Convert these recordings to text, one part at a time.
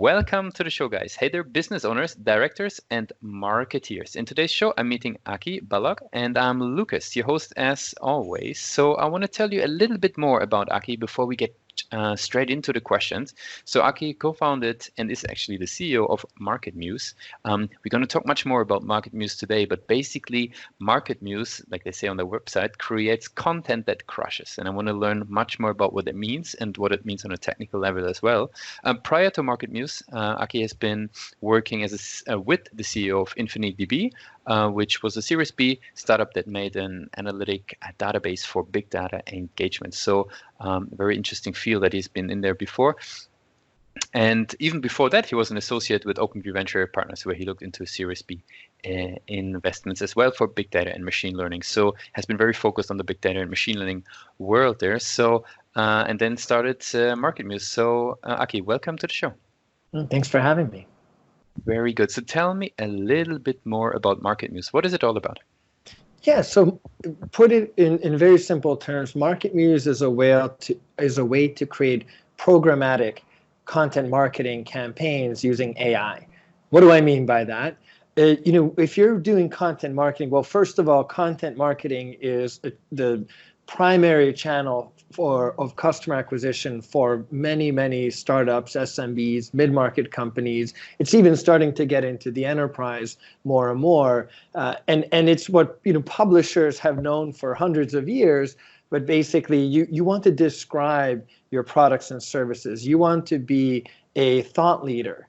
Welcome to the show, guys. Hey there, business owners, directors, and marketeers. In today's show, I'm meeting Aki Balogh, and I'm Lucas, your host as always. So I want to tell you a little bit more about Aki before we get straight into the questions. So Aki co-founded and is actually the CEO of MarketMuse. We're going to talk much more about MarketMuse today, but basically MarketMuse, like they say on their website, creates content that crushes. And I want to learn much more about what it means and what it means on a technical level as well. Prior to MarketMuse, Aki has been working as with the CEO of InfinityDB, which was a Series B startup that made an analytic database for big data engagement. So very interesting field that he's been in there before. And even before that, he was an associate with OpenView Venture Partners, where he looked into Series B investments as well for big data and machine learning. So has been very focused on the big data and machine learning world there. So and then started MarketMuse. So Aki, welcome to the show. Thanks for having me. Very good. So tell me a little bit more about MarketMuse. What is it all about? Yeah, so put it in very simple terms, MarketMuse is a way to create programmatic content marketing campaigns using AI. What do I mean by that? If you're doing content marketing, well, first of all, content marketing is the primary channel of customer acquisition for many startups, SMBs, mid-market companies. It's even starting to get into the enterprise more and more, and it's what publishers have known for hundreds of years. But basically, you want to describe your products and services. You want to be a thought leader.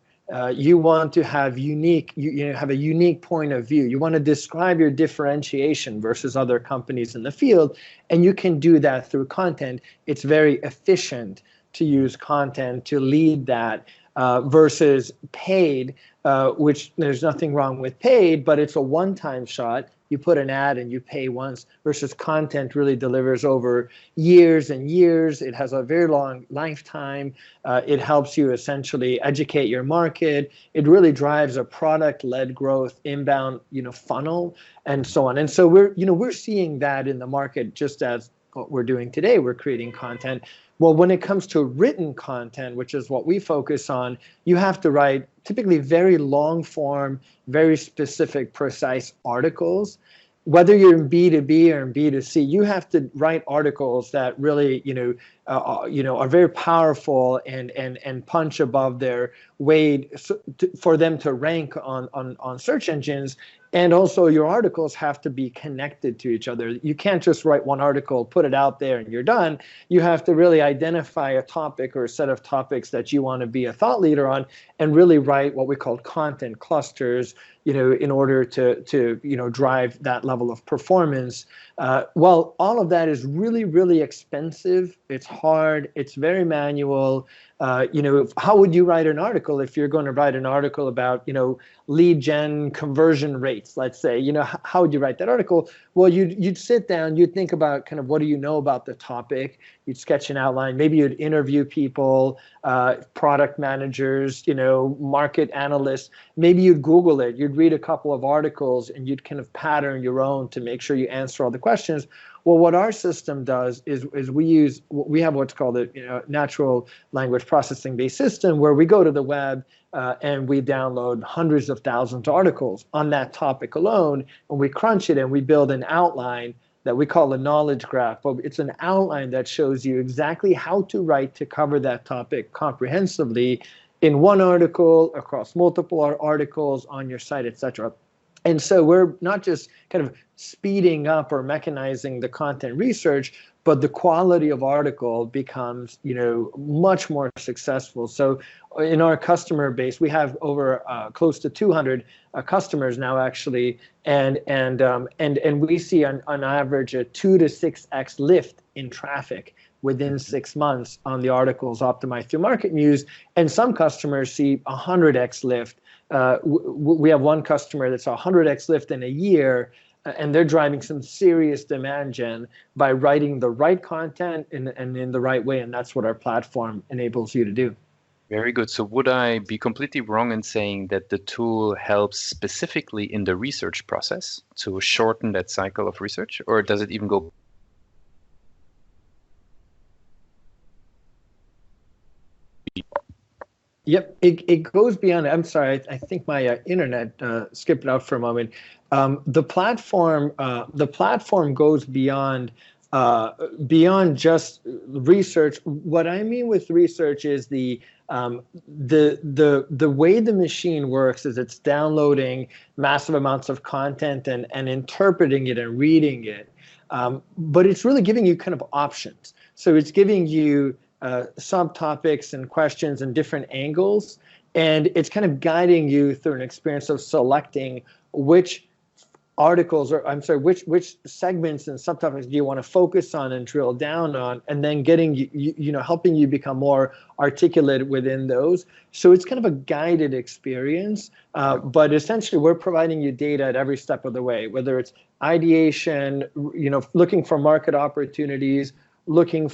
You want to have have a unique point of view. You want to describe your differentiation versus other companies in the field, and you can do that through content. It's very efficient to use content to lead that versus paid, which there's nothing wrong with paid, but it's a one-time shot. You put an ad and you pay once, versus content really delivers over years and years. It has a very long lifetime. It helps you essentially educate your market. It really drives a product-led growth, inbound, funnel, and so on. And so we're seeing that in the market, just as what we're doing today. We're creating content. Well, when it comes to written content, which is what we focus on, you have to write typically very long form, very specific, precise articles. Whether you're in B2B or in B2C, you have to write articles that really, are very powerful and punch above their weight for them to rank on search engines. And also your articles have to be connected to each other. You can't just write one article, put it out there, and you're done. You have to really identify a topic or a set of topics that you want to be a thought leader on, and really write what we call content clusters, in order to drive that level of performance. Well, all of that is really expensive. It's hard. It's very manual. How would you write an article if you're going to write an article about, lead gen conversion rates, let's say? How would you write that article? Well, you'd sit down, you'd think about kind of what do you know about the topic. You'd sketch an outline. Maybe you'd interview people, product managers, market analysts. Maybe you'd Google it. You'd read a couple of articles, and you'd kind of pattern your own to make sure you answer all the questions. Well, what our system does is we have what's called a natural language processing based system, where we go to the web and we download hundreds of thousands of articles on that topic alone, and we crunch it and we build an outline that we call a knowledge graph. But it's an outline that shows you exactly how to write to cover that topic comprehensively in one article, across multiple articles on your site, etc. And so we're not just kind of speeding up or mechanizing the content research, but the quality of article becomes, much more successful. So in our customer base, we have over close to 200 customers now, actually, and we see on average a 2 to 6x lift in traffic within 6 months on the articles optimized through MarketMuse, and some customers see 100x lift. We have one customer that's 100x lift in a year, and they're driving some serious demand gen by writing the right content and in the right way, and that's what our platform enables you to do. Very good. So would I be completely wrong in saying that the tool helps specifically in the research process to shorten that cycle of research, or does it even go Yep, it goes beyond. I'm sorry, I think my internet skipped out for a moment. The platform goes beyond just research. What I mean with research is the way the machine works is it's downloading massive amounts of content and interpreting it and reading it, but it's really giving you kind of options. So it's giving you subtopics and questions and different angles, and it's kind of guiding you through an experience of selecting which articles, or I'm sorry, which segments and subtopics do you want to focus on and drill down on, and then getting helping you become more articulate within those. So it's kind of a guided experience, but essentially we're providing you data at every step of the way, whether it's ideation, looking for market opportunities, looking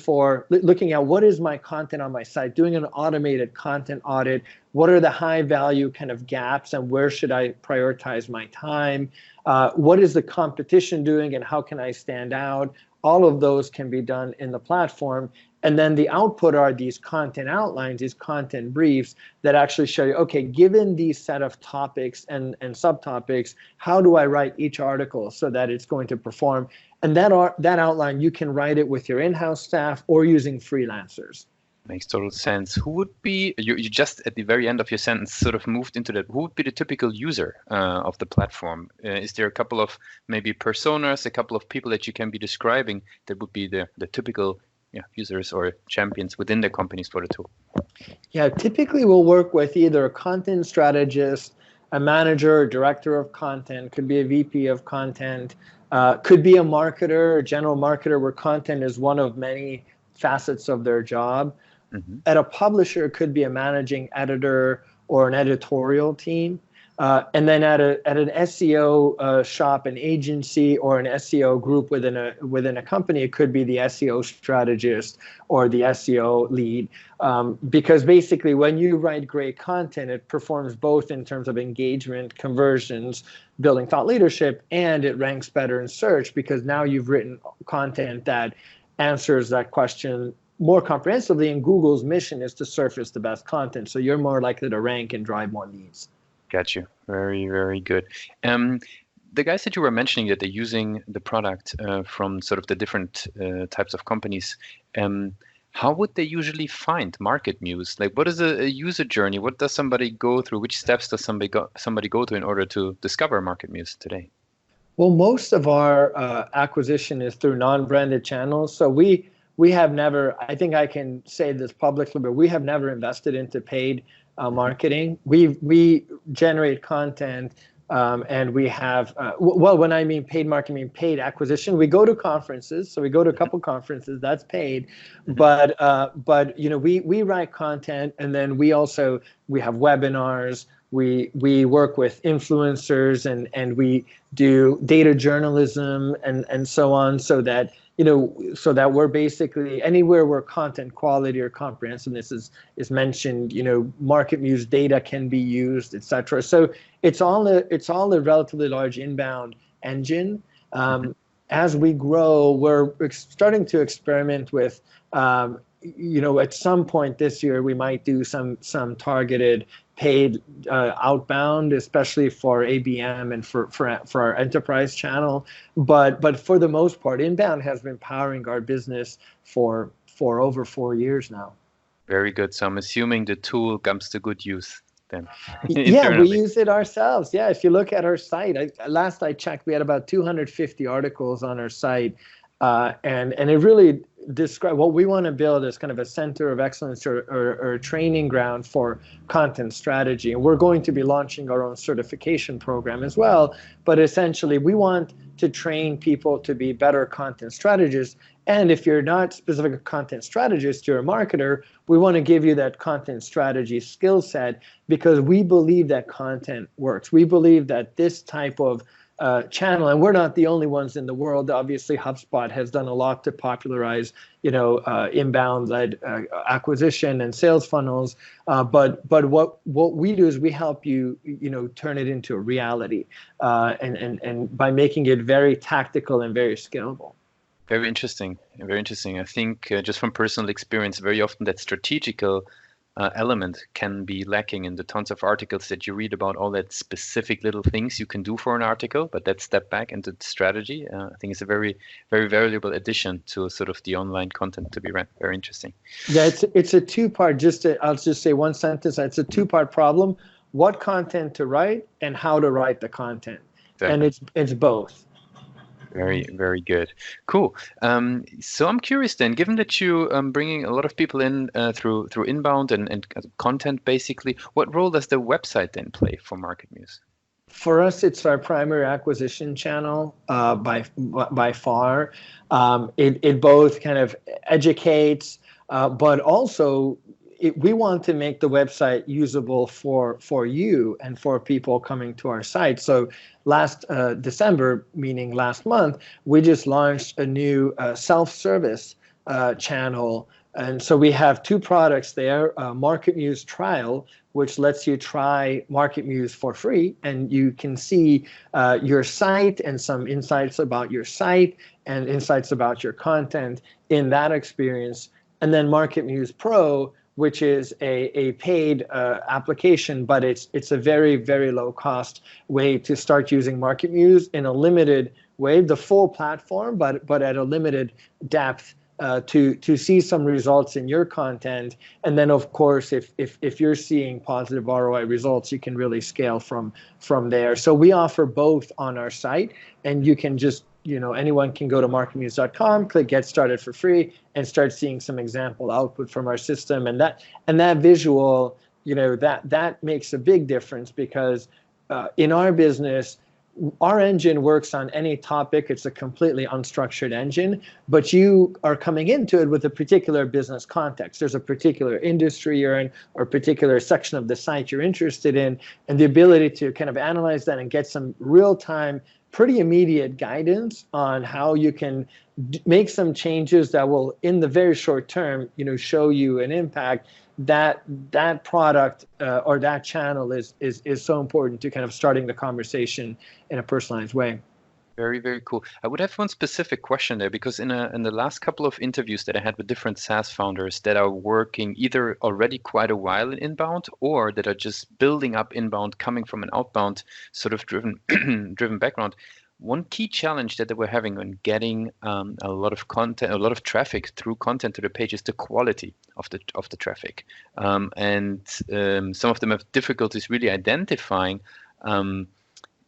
at what is my content on my site, doing an automated content audit, what are the high value kind of gaps and where should I prioritize my time, what is the competition doing and how can I stand out. All of those can be done in the platform. And then the output are these content outlines, these content briefs that actually show you, okay, given these set of topics and subtopics, how do I write each article so that it's going to perform? And that outline, you can write it with your in-house staff or using freelancers. Makes total sense. Who would be, you just at the very end of your sentence sort of moved into that, who would be the typical user of the platform? Is there a couple of maybe personas, a couple of people that you can be describing that would be the typical users or champions within the companies for the tool? Yeah, typically we'll work with either a content strategist, a manager or director of content, could be a VP of content, could be a marketer, a general marketer, where content is one of many facets of their job. Mm-hmm. At a publisher, it could be a managing editor or an editorial team. And then at an SEO shop, an agency, or an SEO group within a company, it could be the SEO strategist or the SEO lead. Because basically, when you write great content, it performs both in terms of engagement, conversions, building thought leadership, and it ranks better in search because now you've written content that answers that question more comprehensively. And Google's mission is to surface the best content, so you're more likely to rank and drive more leads. Got you. Very, very good. The guys that you were mentioning that they're using the product from sort of the different types of companies, how would they usually find MarketMuse? Like, what is a user journey? What does somebody go through? Which steps does somebody go through in order to discover MarketMuse today? Well, most of our acquisition is through non-branded channels. So we have never, I think I can say this publicly, but we have never invested into paid marketing. We generate content, and we have, well, when I mean paid marketing, I mean paid acquisition. We go to conferences, so we go to a couple conferences, that's paid. But we write content, and then we have webinars. We work with influencers, and we do data journalism and so on, so that we're basically anywhere where content quality or comprehensiveness is mentioned, MarketMuse data can be used, etc. So it's all a relatively large inbound engine. As we grow, we're starting to experiment with, at some point this year, we might do some targeted paid outbound, especially for ABM and for our enterprise channel. But for the most part, inbound has been powering our business for over 4 years now. Very good. So I'm assuming the tool comes to good use then. Yeah, we use it ourselves. Yeah, if you look at our site, last I checked, we had about 250 articles on our site. And it really describe what we want to build as kind of a center of excellence or a training ground for content strategy. And we're going to be launching our own certification program as well. But essentially, we want to train people to be better content strategists. And if you're not specific a content strategist, you're a marketer, we want to give you that content strategy skill set because we believe that content works. We believe that this type of channel, and we're not the only ones in the world. Obviously, HubSpot has done a lot to popularize, inbound-led acquisition and sales funnels. But what we do is we help you, turn it into a reality, and by making it very tactical and very scalable. Very interesting. Very interesting. I think just from personal experience, very often that strategical element can be lacking in the tons of articles that you read about all that specific little things you can do for an article. But that step back into strategy, I think is a very, very valuable addition to sort of the online content to be read. Very interesting. Yeah, it's a two-part. I'll just say one sentence. It's a two-part problem: what content to write and how to write the content. Exactly. And it's both. Very, very good. Cool. So I'm curious then, given that you bringing a lot of people in through inbound and content, basically, what role does the website then play for MarketMuse? For us, it's our primary acquisition channel by far. It both kind of educates, but also we want to make the website usable for you and for people coming to our site. So last December, meaning last month, we just launched a new self-service channel. And so we have two products there, MarketMuse Trial, which lets you try MarketMuse for free, and you can see your site and some insights about your site and insights about your content in that experience. And then MarketMuse Pro, which is a paid application, but it's a very, very low cost way to start using MarketMuse in a limited way, the full platform, but at a limited depth to see some results in your content. And then, of course, if you're seeing positive ROI results, you can really scale from there. So we offer both on our site, and you can just, anyone can go to marketmuse.com, click get started for free, and start seeing some example output from our system. And that visual, that makes a big difference, because in our business, our engine works on any topic. It's a completely unstructured engine, but you are coming into it with a particular business context. There's a particular industry you're in, or a particular section of the site you're interested in, and the ability to kind of analyze that and get some real-time, pretty immediate guidance on how you can make some changes that will, in the very short term, show you an impact. That product or that channel is so important to kind of starting the conversation in a personalized way. Very, very cool. I would have one specific question there, because in the last couple of interviews that I had with different SaaS founders that are working either already quite a while in inbound, or that are just building up inbound, coming from an outbound sort of driven background, one key challenge that they were having when getting a lot of content, a lot of traffic through content to the page, is the quality of the traffic, and some of them have difficulties really identifying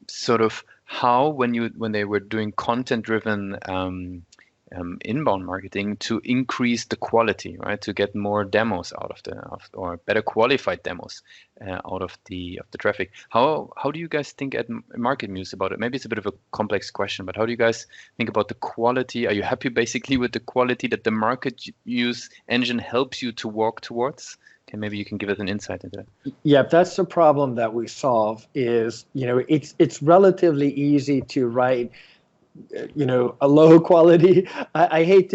sort of how, when they were doing content-driven inbound marketing, to increase the quality, right? To get more demos out or better qualified demos out of the traffic. How do you guys think at MarketMuse about it? Maybe it's a bit of a complex question, but how do you guys think about the quality? Are you happy basically with the quality that the MarketMuse engine helps you to walk towards? Okay, maybe you can give us an insight into that. Yeah, that's the problem that we solve. Is it's relatively easy to write a low quality. I hate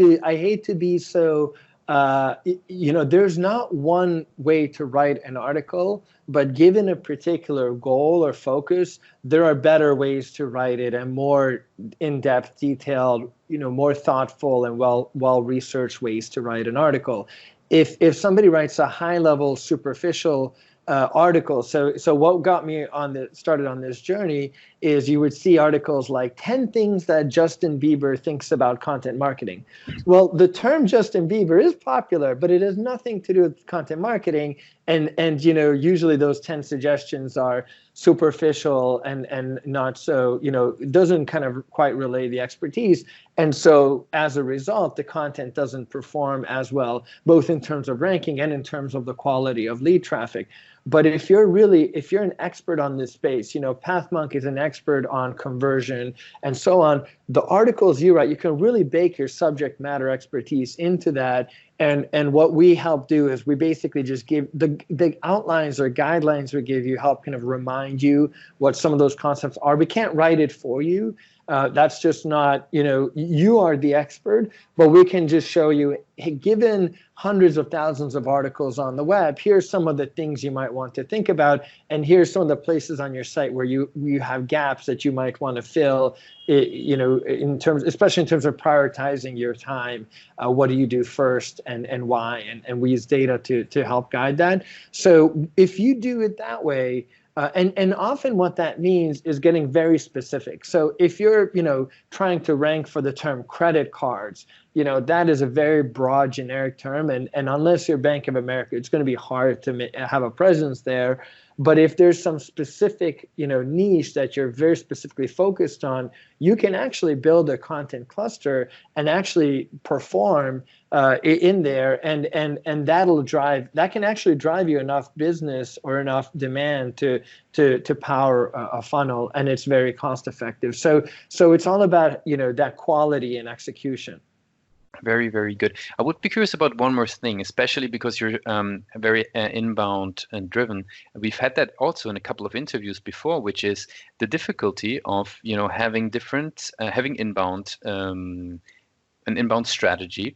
to be so, there's not one way to write an article, but given a particular goal or focus, there are better ways to write it, and more in-depth, detailed, more thoughtful and well-researched ways to write an article. If somebody writes a high-level, superficial article. So what got me started on this journey is you would see articles like 10 things that Justin Bieber thinks about content marketing. Well, the term Justin Bieber is popular, but it has nothing to do with content marketing. And usually those 10 suggestions are superficial and not so, doesn't kind of quite relay the expertise. And so as a result, the content doesn't perform as well, both in terms of ranking and in terms of the quality of lead traffic. But if you're an expert on this space, PathMonk is an expert on conversion and so on, the articles you write, you can really bake your subject matter expertise into that. And what we help do is we basically just give the outlines or guidelines we give you, help kind of remind you what some of those concepts are. We can't write it for you, That's just not, you are the expert, but we can just show you, hey, given hundreds of thousands of articles on the web, here's some of the things you might want to think about, and here's some of the places on your site where you have gaps that you might want to fill, especially in terms of prioritizing your time. What do you do first, and why? And we use data to help guide that. So if you do it that way, and often what that means is getting very specific. So if you're, trying to rank for the term credit cards, that is a very broad, generic term. And unless you're Bank of America, it's going to be hard to have a presence there. But if there's some specific, niche that you're very specifically focused on, you can actually build a content cluster and actually perform in there, and that can actually drive you enough business or enough demand to power a funnel, and it's very cost effective. So it's all about that quality and execution. Very, very good. I would be curious about one more thing, especially because you're very inbound and driven. We've had that also in a couple of interviews before, which is the difficulty of having having inbound an inbound strategy,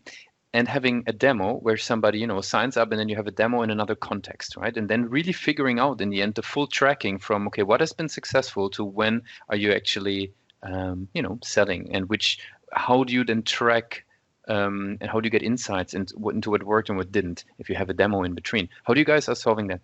and having a demo where somebody signs up, and then you have a demo in another context, right? And then really figuring out in the end the full tracking from, okay, what has been successful to when are you actually selling, and how do you then track. And how do you get insights into what worked and what didn't if you have a demo in between? How do you guys are solving that?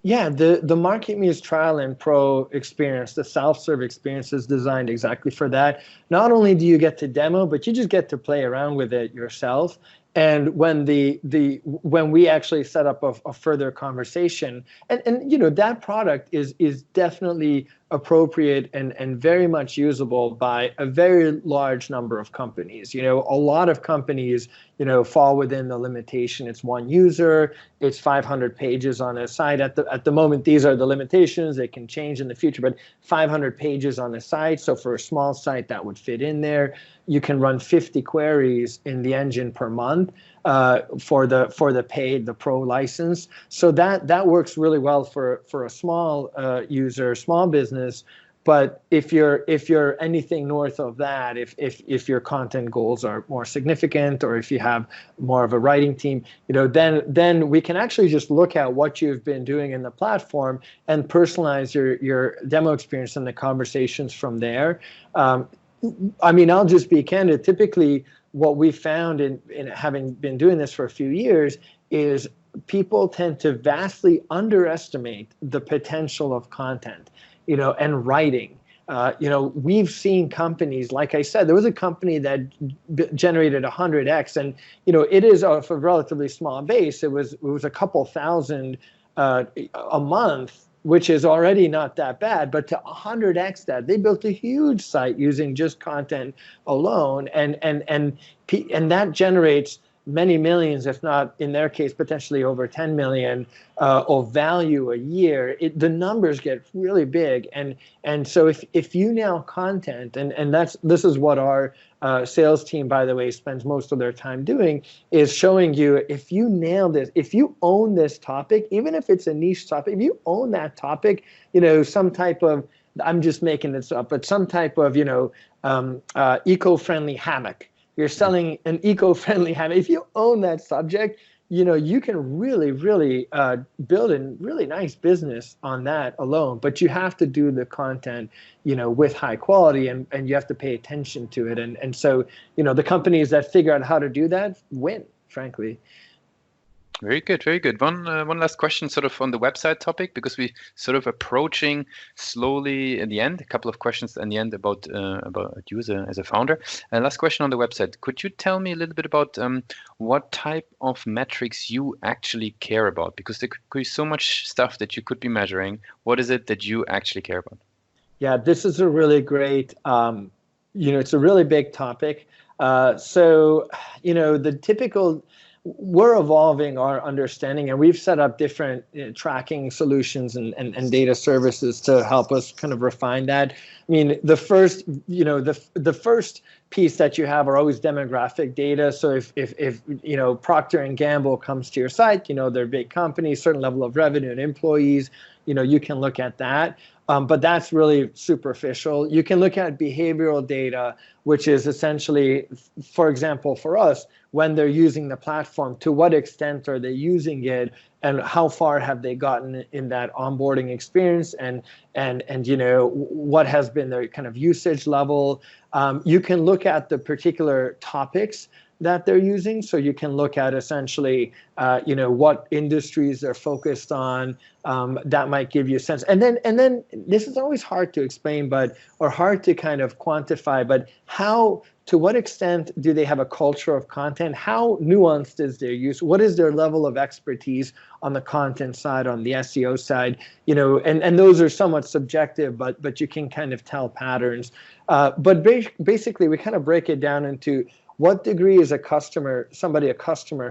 Yeah, the MarketMuse Trial and Pro experience, the self-serve experience, is designed exactly for that. Not only do you get to demo, but you just get to play around with it yourself. And when we actually set up a further conversation, and that product is definitely appropriate and very much usable by a very large number of companies. A lot of companies fall within the limitation. It's one user, it's 500 pages on a site. At the moment, these are the limitations. They can change in the future, but 500 pages on a site. So for a small site, that would fit in there. You can run 50 queries in the engine per month for the pro license. So that works really well for a small user, small business. But if you're anything north of that, if your content goals are more significant, or if you have more of a writing team, then we can actually just look at what you've been doing in the platform and personalize your demo experience and the conversations from there. I'll just be candid. Typically, what we found in having been doing this for a few years is people tend to vastly underestimate the potential of content, and writing. We've seen companies, like I said, there was a company that generated 100x, and it is off a relatively small base. It was a couple thousand a month, which is already not that bad, but to 100x that, they built a huge site using just content alone, and that generates many millions, if not in their case potentially over 10 million of value a year. The numbers get really big, and so if you nail content, and this is what our sales team, by the way, spends most of their time doing, is showing you, if you nail this, if you own this topic, even if it's a niche topic, if you own that topic, some type of, I'm just making this up, but some type of eco-friendly hammock. You're selling an eco-friendly hammock. If you own that subject, you can really, really build a really nice business on that alone. But you have to do the content, with high quality, and you have to pay attention to it. And so, the companies that figure out how to do that win, frankly. Very good, very good. One last question, sort of on the website topic, because we sort of approaching slowly in the end. A couple of questions in the end about you as a founder. Last question on the website. Could you tell me a little bit about what type of metrics you actually care about? Because there could be so much stuff that you could be measuring. What is it that you actually care about? Yeah, this is a really great. It's a really big topic. The typical. We're evolving our understanding, and we've set up different tracking solutions and data services to help us kind of refine that. The first, the first piece that you have are always demographic data. So if Procter and Gamble comes to your site, they're a big company, certain level of revenue and employees, you can look at that. but that's really superficial. You can look at behavioral data, which is essentially, for example, for us, when they're using the platform, to what extent are they using it, and how far have they gotten in that onboarding experience, and what has been their kind of usage level. You can look at the particular topics that they're using. So you can look at essentially, what industries they're focused on. That might give you a sense. And then this is always hard to explain, or hard to kind of quantify, but to what extent do they have a culture of content? How nuanced is their use? What is their level of expertise on the content side, on the SEO side? And those are somewhat subjective, but you can kind of tell patterns. But basically, we kind of break it down into what degree is a customer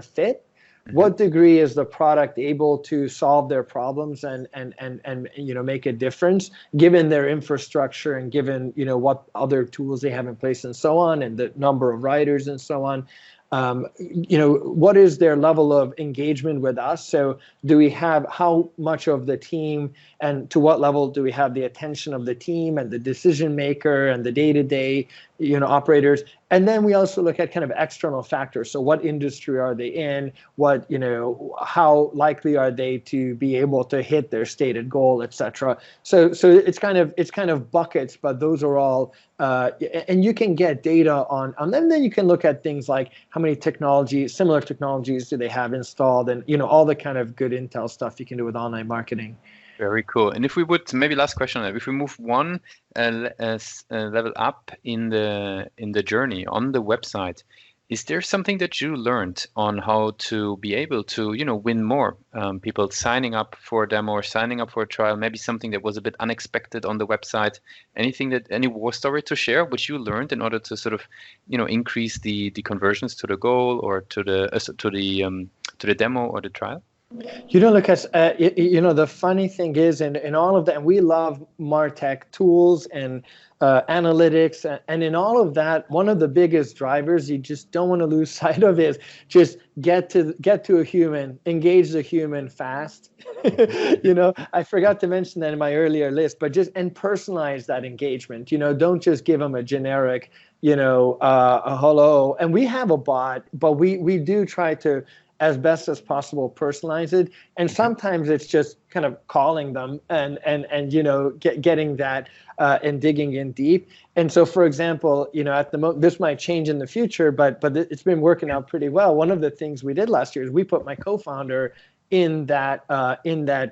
fit? What degree is the product able to solve their problems and make a difference given their infrastructure and given what other tools they have in place and so on, and the number of writers and so on. What is their level of engagement with us? So do we have how much of the team, and to what level do we have the attention of the team and the decision maker and the day-to-day operators? And then we also look at kind of external factors. So what industry are they in? How likely are they to be able to hit their stated goal, et cetera? So it's kind of buckets, but those are all, and you can get data on them. Then you can look at things like how many similar technologies do they have installed, and all the kind of good intel stuff you can do with online marketing. Very cool. And if we would, maybe last question, if we move one level up in the journey on the website, is there something that you learned on how to be able to, win more people signing up for a demo or signing up for a trial? Maybe something that was a bit unexpected on the website. Any war story to share, which you learned in order to sort of, increase the conversions to the goal or to the demo or the trial? Lucas, the funny thing is, in all of that, and we love MarTech tools and analytics, and in all of that, one of the biggest drivers you just don't want to lose sight of is just get to a human, engage the human fast. I forgot to mention that in my earlier list, but and personalize that engagement. Don't just give them a generic, a hello. And we have a bot, but we do try to, as best as possible, personalize it. And sometimes it's just kind of calling them and getting that and digging in deep. And so, for example, at the this might change in the future, but it's been working out pretty well. One of the things we did last year is we put my co-founder in that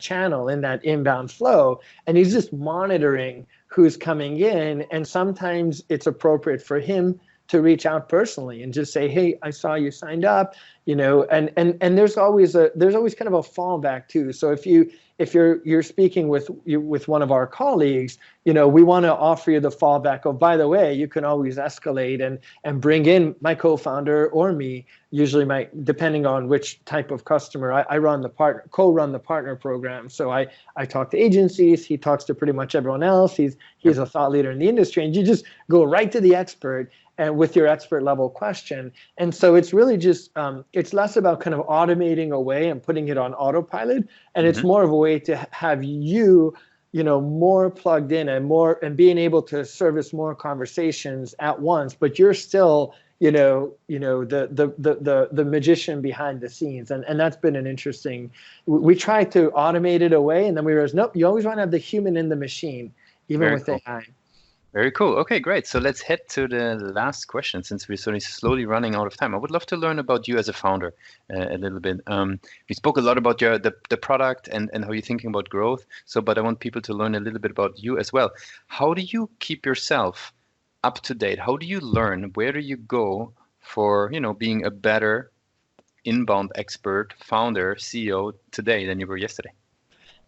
channel, in that inbound flow, and he's just monitoring who's coming in. And sometimes it's appropriate for him to reach out personally and just say, hey, I saw you signed up, and there's always kind of a fallback too. So if you're speaking with one of our colleagues, we want to offer you the fallback of, by the way, you can always escalate and bring in my co-founder or me, usually depending on which type of customer. I run co-run the partner program. So I talk to agencies, he talks to pretty much everyone else. He's a thought leader in the industry, and you just go right to the expert and with your expert level question. And so it's really just, it's less about kind of automating away and putting it on autopilot. And it's more of a way to have you, more plugged in and being able to service more conversations at once, but you're still, the magician behind the scenes. And that's been an interesting, we try to automate it away, and then we realized, nope, you always want to have the human in the machine, even Very with cool. AI. Very cool. Okay, great. So let's head to the last question, since we're slowly running out of time. I would love to learn about you as a founder a little bit. We spoke a lot about the product and how you're thinking about growth. But I want people to learn a little bit about you as well. How do you keep yourself up to date? How do you learn? Where do you go for being a better inbound expert, founder, CEO today than you were yesterday?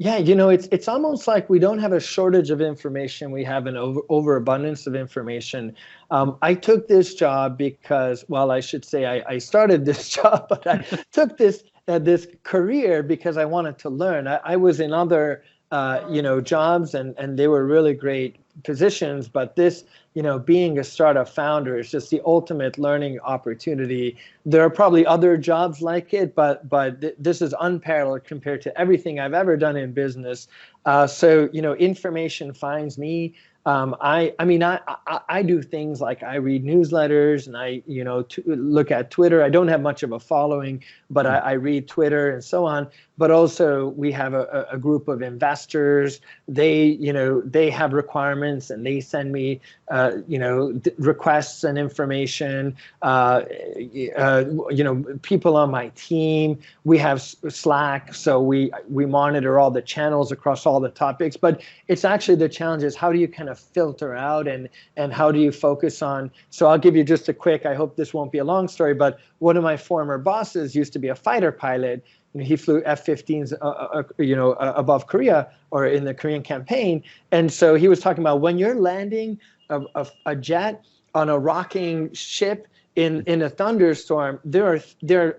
Yeah, it's almost like we don't have a shortage of information. We have an overabundance of information. I took this job because, well, I should say I started this job, but I took this career because I wanted to learn. I was in other, jobs, and they were really great positions, but this, being a startup founder is just the ultimate learning opportunity. There are probably other jobs like it, but this is unparalleled compared to everything I've ever done in business. So information finds me. I do things like I read newsletters and I look at Twitter. I don't have much of a following, but I read Twitter and so on. But also we have a group of investors. They have requirements and they send me requests and information. People on my team. We have Slack, so we monitor all the channels across all the topics. But it's actually the challenge is how do you kind of filter out and how do you focus on? So I'll give you just a quick. I hope this won't be a long story, but one of my former bosses used to be a fighter pilot. He flew F-15s, above Korea or in the Korean campaign. And so he was talking about when you're landing a jet on a rocking ship in a thunderstorm, there are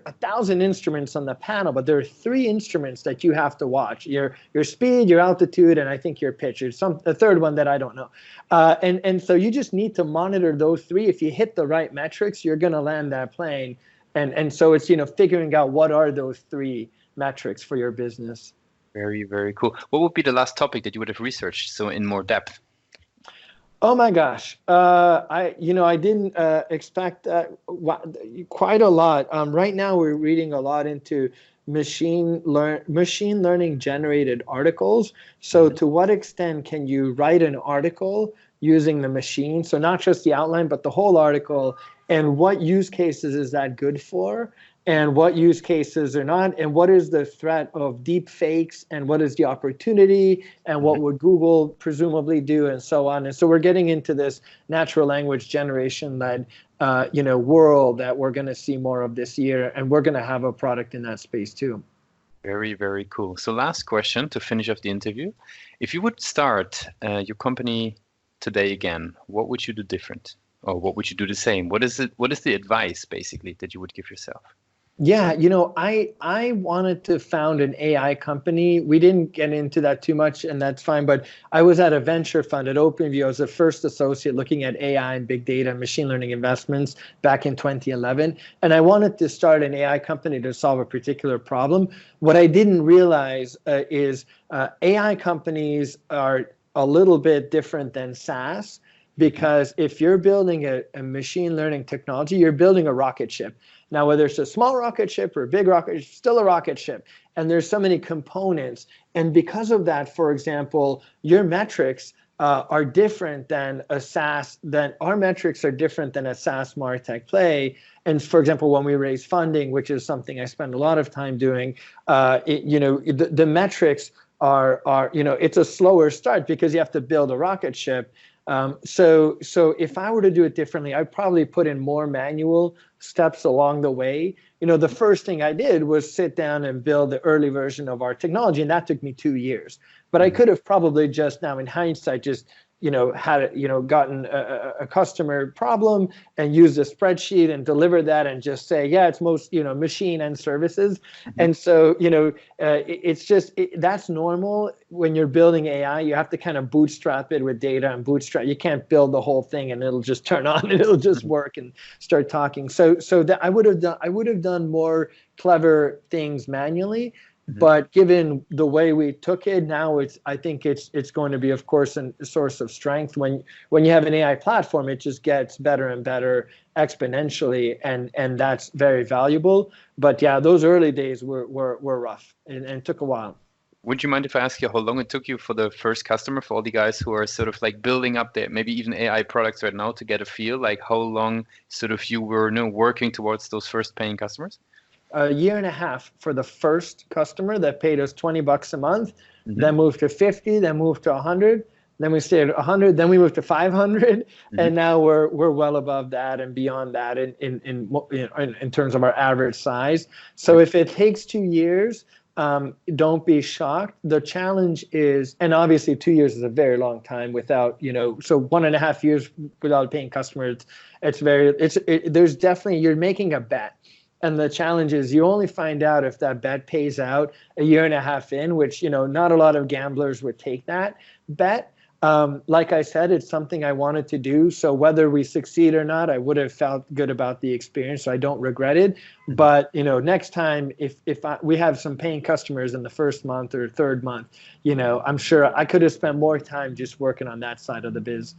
1,000 instruments on the panel, but there are 3 instruments that you have to watch: your speed, your altitude, and I think your pitch. There's a third one that I don't know. And so you just need to monitor those 3. If you hit the right metrics, you're going to land that plane. And so it's figuring out what are those 3 metrics for your business. Very, very cool. What would be the last topic that you would have researched so in more depth? Oh my gosh, I didn't expect quite a lot. Right now we're reading a lot into machine learning generated articles. So to what extent can you write an article using the machine? So not just the outline, but the whole article. And what use cases is that good for? And what use cases are not? And what is the threat of deep fakes? And what is the opportunity? And what would Google presumably do? And so on. And so we're getting into this natural language generation-led world that we're going to see more of this year. And we're going to have a product in that space too. Very, very cool. So last question to finish off the interview. If you would start your company today again, what would you do different? Or what would you do the same? What is the advice basically that you would give yourself? Yeah, I wanted to found an AI company. We didn't get into that too much, and that's fine. But I was at a venture fund at OpenView. I was the first associate looking at AI and big data and machine learning investments back in 2011. And I wanted to start an AI company to solve a particular problem. What I didn't realize is AI companies are a little bit different than SaaS. Because if you're building a machine learning technology, you're building a rocket ship. Now, whether it's a small rocket ship or a big rocket, it's still a rocket ship. And there's so many components. And because of that, for example, your metrics are different than a SaaS, our metrics are different than a SaaS MarTech play. And for example, when we raise funding, which is something I spend a lot of time doing, the metrics are it's a slower start because you have to build a rocket ship. So if I were to do it differently, I'd probably put in more manual steps along the way. The first thing I did was sit down and build the early version of our technology, and that took me 2 years. But I could have probably just now, in hindsight, just had gotten a customer problem and used a spreadsheet and delivered that and just say, yeah, it's most machine and services. And so it's just that's normal when you're building AI. You have to kind of bootstrap it with data and bootstrap. You can't build the whole thing and it'll just turn on and it'll just work and start talking. So that I would have done more clever things manually. But given the way we took it, now I think it's going to be, of course, a source of strength. When you have an AI platform, it just gets better and better exponentially, and that's very valuable. But yeah, those early days were rough and took a while. Would you mind if I ask you how long it took you for the first customer, for all the guys who are sort of like building up their maybe even AI products right now, to get a feel like how long sort of you were working towards those first paying customers? A year and a half for the first customer that paid us $20 a month, then moved to 50, then moved to 100, then we stayed at 100, then we moved to 500, and now we're well above that and beyond that in terms of our average size. So if it takes 2 years, don't be shocked. The challenge is, and obviously 2 years is a very long time without, so 1.5 years without paying customers, there's definitely, you're making a bet. And the challenge is you only find out if that bet pays out a year and a half in, which, not a lot of gamblers would take that bet. Like I said, it's something I wanted to do. So whether we succeed or not, I would have felt good about the experience. So I don't regret it. But next time, if we have some paying customers in the first month or third month, I'm sure I could have spent more time just working on that side of the biz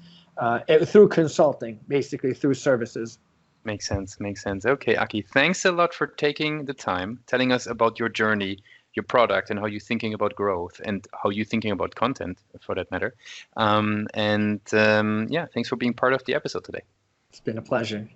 through consulting, basically through services. Makes sense. Makes sense. Okay, Aki, thanks a lot for taking the time, telling us about your journey, your product, and how you're thinking about growth and how you're thinking about content, for that matter. Yeah, thanks for being part of the episode today. It's been a pleasure.